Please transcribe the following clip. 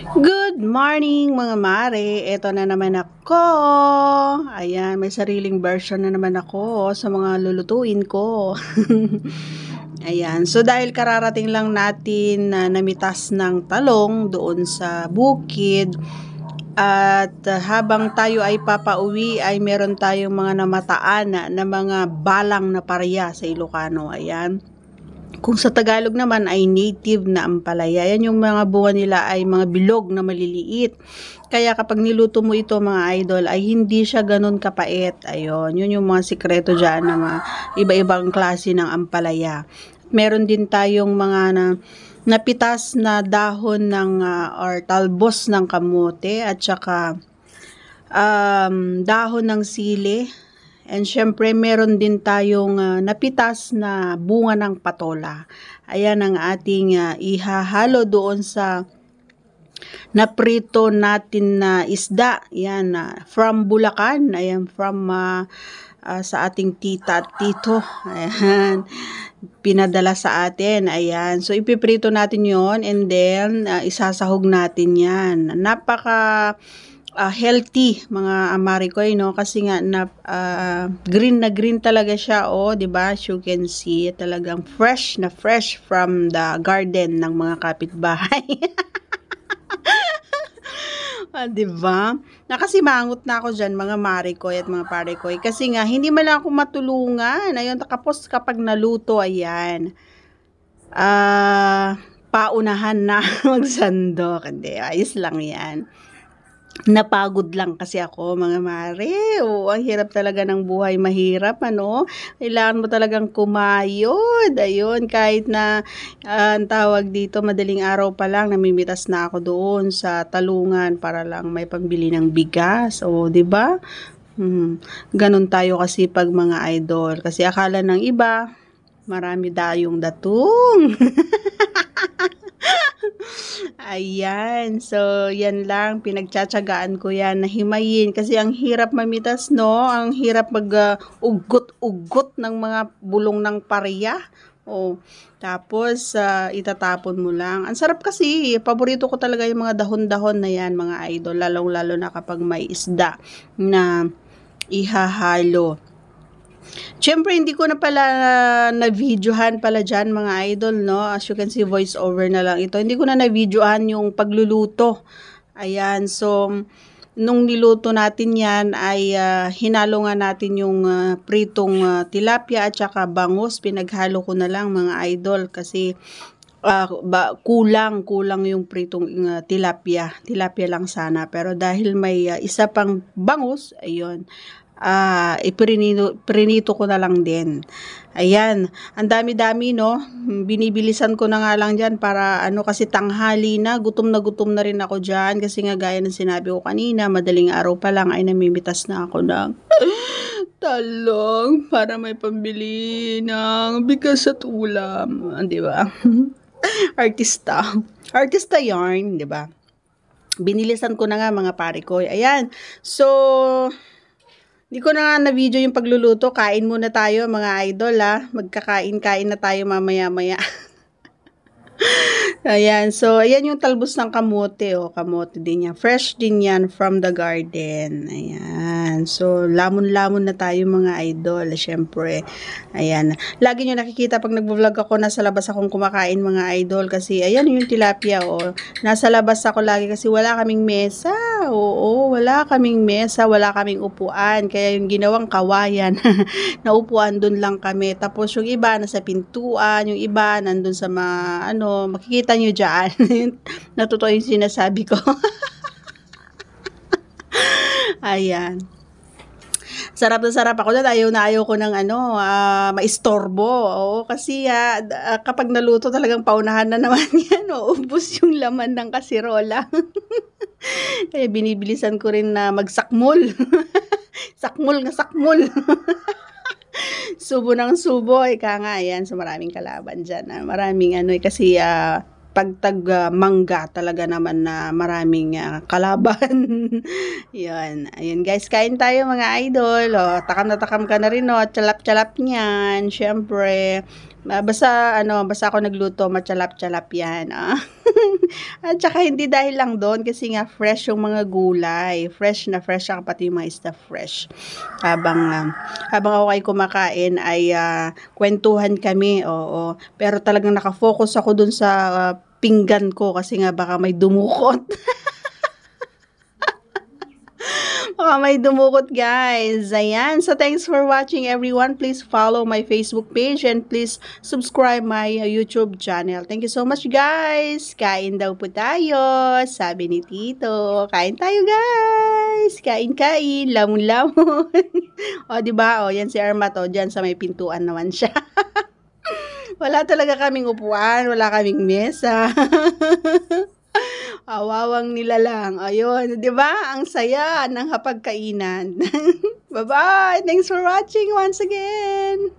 Good morning mga mare, eto na naman ako. Ayan, may sariling version na naman ako sa mga lulutuin ko. Ayan, so dahil kararating lang natin na namitas ng talong doon sa bukid, at habang tayo ay papauwi ay meron tayong mga namataan na mga balang na parya sa Ilocano. Ayan. Kung sa Tagalog naman ay native na ampalaya. Yan yung mga bunga nila ay mga bilog na maliliit. Kaya kapag niluto mo ito mga idol ay hindi siya ganun kapait. Ayun, yun yung mga sikreto dyan ng mga iba-ibang klase ng ampalaya. Meron din tayong mga napitas na dahon ng or talbos ng kamote at saka dahon ng sili. And syempre, meron din tayong napitas na bunga ng patola. Ayan ang ating ihahalo doon sa naprito natin na isda. Ayan, from Bulacan. Ayan, from sa ating tita at tito. Ayan, pinadala sa atin. Ayan, so ipiprito natin yon and then isasahog natin yan. Napaka healthy mga amarikoy, no, kasi nga green na green talaga siya, oh, 'di ba? As you can see, talagang fresh na fresh from the garden ng mga kapitbahay. 'Di ba? Nakasimangot na ako diyan mga marikoy at mga parikoy kasi nga hindi man lang ako matulungan. Ayun, tapos kapag naluto, ayan. Paunahan na magsandok. Hindi, ayos lang 'yan. Napagod lang kasi ako mga mare. Oo, ang hirap talaga ng buhay, mahirap ano. Kailangan mo talagang kumayod. Ayun, kahit na ang tawag dito, madaling araw pa lang namimitas na ako doon sa talungan para lang may pambili ng bigas. O, 'di ba? Ganun tayo kasi pag mga idol. Kasi akala ng iba, marami tayong datong. Ayan, so yan lang, pinagtsatsagaan ko yan na himayin kasi ang hirap mamitas, no? Ang hirap mag-ugot-ugot ng mga bulong ng pareya. Oh, tapos itatapon mo lang. Ang sarap kasi, paborito ko talaga yung mga dahon-dahon na yan, mga idol, lalong-lalo na kapag may isda na ihahalo. Siyempre, hindi ko na pala na-videohan pala dyan mga idol, no? As you can see, voice over na lang ito. Hindi ko na na-videohan yung pagluluto. Ayan, so, nung niluto natin yan ay hinalo nga natin yung pritong tilapia at saka bangus. Pinaghalo ko na lang mga idol kasi kulang yung pritong tilapia. Tilapia lang sana. Pero dahil may isa pang bangus, ayun, iprinito ko na lang din. Ayan, ang dami-dami, no? Binibilisan ko na nga lang dyan para kasi tanghali na gutom na rin ako dyan kasi nga gaya ng sinabi ko kanina, madaling araw pa lang ay namimitas na ako ng talong para may pambili ng bigas at ulam, di ba? Artista yarn, di ba? Binilisan ko na nga mga pare ko. Ayan, so hindi ko na nga na-video yung pagluluto. Kain muna tayo mga idol, ha. Magkakain-kain na tayo mamaya-maya. Ayan, so ayan yung talbos ng kamote, oh, kamote din yan. Fresh din yan from the garden. Ayan, so lamon-lamon na tayo mga idol, syempre. Ayan, lagi nyo nakikita pag nagvo-vlog ako, nasa labas akong kumakain mga idol kasi ayan yung tilapia, oh. Nasa labas ako lagi kasi wala kaming mesa. Oo, wala kaming mesa, wala kaming upuan. Kaya yung ginawang kawayan, naupuan dun lang kami. Tapos yung iba nasa pintuan, yung iba nandun sa mga makikita nyo dyan. Natutuwa yung sinasabi ko. Ayan. Sarap na sarap ako dahil ayaw ko ng maistorbo. Oo, kasi kapag naluto talagang paunahan na naman yan. Ubus yung laman ng kasirola. Kaya binibilisan ko rin na magsakmol. Sakmol. Subo ng subo, ika nga yan. So maraming kalaban dyan. Maraming kasi pagtag mangga talaga naman na maraming kalaban. Yan. Ayun guys, kain tayo mga idol. Takam na takam ka na rin, tsalap-tsalap niyan. Syempre, Basta ako nagluto, matsalap-tsalap yan. At saka hindi dahil lang doon kasi nga fresh yung mga gulay. Fresh na fresh, saka pati yung mga isda fresh. Habang ako ay kumakain ay kwentuhan kami, oo. Pero talagang nakafocus ako dun sa pinggan ko kasi nga baka may dumukot. Baka may dumukot, guys. Ayan. So, thanks for watching, everyone. Please follow my Facebook page and please subscribe my YouTube channel. Thank you so much, guys. Kain daw po tayo. Sabi ni Tito. Kain tayo, guys. Kain. Lamon-lamon. O, diba? O, yan si Armat. O, dyan sa may pintuan naman siya. Wala talaga kaming upuan. Wala kaming mesa. Awawang nila lang. Ayun, 'di ba? Ang saya ng hapagkainan. Bye-bye. Thanks for watching once again.